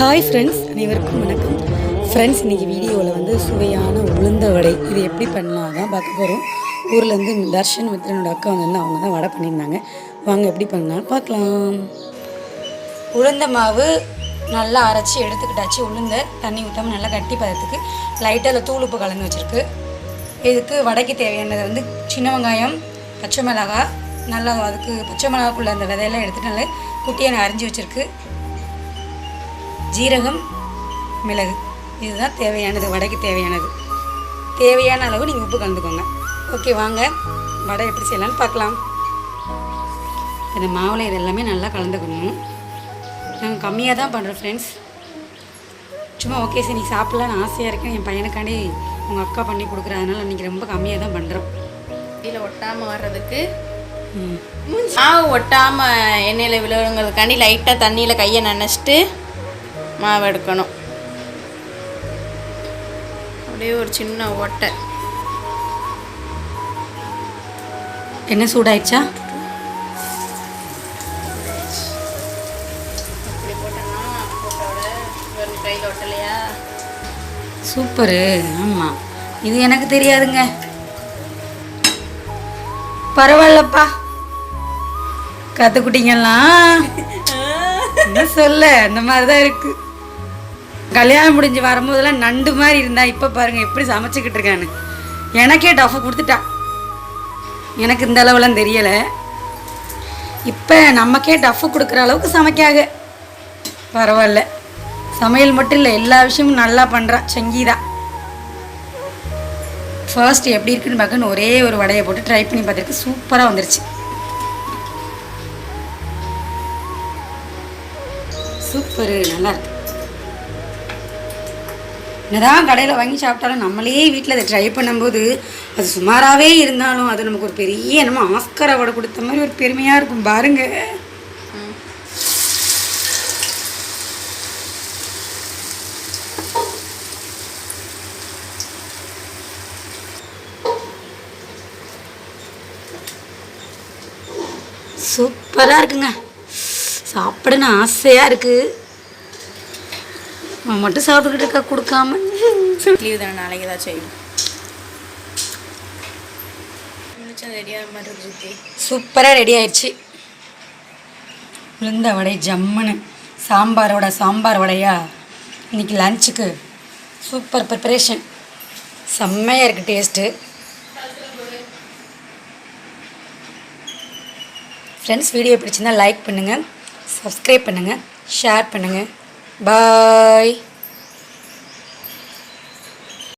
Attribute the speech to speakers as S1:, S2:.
S1: Hi friends, அனைவருக்கும் வணக்கம். Friends, இன்றைக்கி வீடியோவில் வந்து சுவையான உளுந்த வடை இது எப்படி பண்ணலாம் தான் பார்க்க போகிறோம். ஊர்லேருந்து தர்ஷன் வித் என்னோட அக்கா வந்து அவங்க தான் வடை பண்ணியிருந்தாங்க. வாங்க எப்படி பண்ணலாம் பார்க்கலாம். உளுந்த மாவு நல்லா அரைச்சி எடுத்துக்கிட்டாச்சு. உளுந்த தண்ணி ஊற்றாமல் நல்லா கட்டி பதத்துக்கு லைட்டாக தூள் உப்பு கலந்து வச்சுருக்கு. இதுக்கு வடைக்கு தேவையானது வந்து சின்ன வெங்காயம், பச்சை மிளகாய், நல்லா அதுக்கு பச்சை மிளகாக்குள்ளே அந்த விதையெல்லாம் எடுத்துகிட்டு நல்லா குட்டியாக அரிஞ்சு வச்சுருக்கு. ஜீரகம், மிளகு, இதுதான் தேவையானது. வடைக்கு தேவையானது. தேவையான அளவு நீங்கள் உப்பு கலந்துக்கோங்க. ஓகே, வாங்க வடை எப்படி செய்யலான்னு பார்க்கலாம். இந்த மாவில் இது எல்லாமே நல்லா கலந்துக்கணும். நாங்கள் கம்மியாக தான் பண்ணுறோம் ஃப்ரெண்ட்ஸ். சும்மா ஓகே சரி, நீ சாப்பிட்லான்னு ஆசையாக இருக்கேன். என் பையனுக்காண்டி உங்கள் அக்கா பண்ணி கொடுக்குறதுனால இன்றைக்கி ரொம்ப கம்மியாக தான் பண்ணுறோம்.
S2: இதில் ஒட்டாமல் வர்றதுக்கு மாவு ஒட்டாமல் எண்ணெயில் விழுவுறவங்களுக்காண்டி லைட்டாக தண்ணியில் கையை நனைச்சிட்டு மாவு எடுக்கணும். அப்படியே ஒரு சின்ன ஓட்டை.
S1: என்ன சூடாயிடுச்சா?
S2: அப்படி போட்டோன்னா போட்டோட கையில் ஒட்டலையா?
S1: சூப்பரு. ஆமாம், இது எனக்கு தெரியாதுங்க. பரவாயில்லப்பா, கற்றுக்கிட்டீங்கலாம். என்ன சொல்ல, அந்த மாதிரி தான் இருக்குது. கல்யாணம் முடிஞ்சு வரும்போதெல்லாம் நண்டு மாதிரி இருந்தா இப்போ பாருங்கள் எப்படி சமைச்சிக்கிட்டு இருக்கான்னு. எனக்கே டஃப் கொடுத்துட்டா. எனக்கு இந்த அளவுலாம் தெரியலை. இப்போ நமக்கே டஃப் கொடுக்குற அளவுக்கு சமைக்காக. பரவாயில்ல, சமையல் மட்டும் இல்லை, எல்லா விஷயமும் நல்லா பண்ணுறா சங்கீதா. ஃபர்ஸ்ட் எப்படி இருக்குன்னு பார்க்கன்னு ஒரே ஒரு வடையை போட்டு ட்ரை பண்ணி பார்த்துருக்கு. சூப்பராக வந்துருச்சு. சூப்பரு, நல்லா இருக்கு. என்னதான் கடையில் வாங்கி சாப்பிட்டாலும் நம்மளே வீட்டில் அதை ட்ரை பண்ணும்போது அது சுமாராகவே இருந்தாலும் அது நமக்கு ஒரு பெரிய என்னமோ ஆஸ்கர் அவார்டு கொடுத்த மாதிரி ஒரு பெருமையாக இருக்கும் பாருங்க. சூப்பராக இருக்குங்க. சாப்பிடன்னு ஆசையாக இருக்குது. மட்டும் சாப்பிட்டுக்கிட்டு இருக்கா கொடுக்காம.
S2: லீவு தானே, நாளைக்கு தான் செய்யும். ரெடியாக பண்ணுறது
S1: சூப்பராக ரெடி ஆயிடுச்சு. உளுந்த வடை ஜம்முன்னு சாம்பார் வடையா இன்றைக்கி லஞ்சுக்கு சூப்பர் ப்ரிப்பரேஷன். செம்மையாக இருக்குது டேஸ்ட்டு. ஃப்ரெண்ட்ஸ், வீடியோ பிடிச்சிருந்தால் லைக் பண்ணுங்கள், சப்ஸ்கிரைப் பண்ணுங்கள், ஷேர் பண்ணுங்கள். பாய்.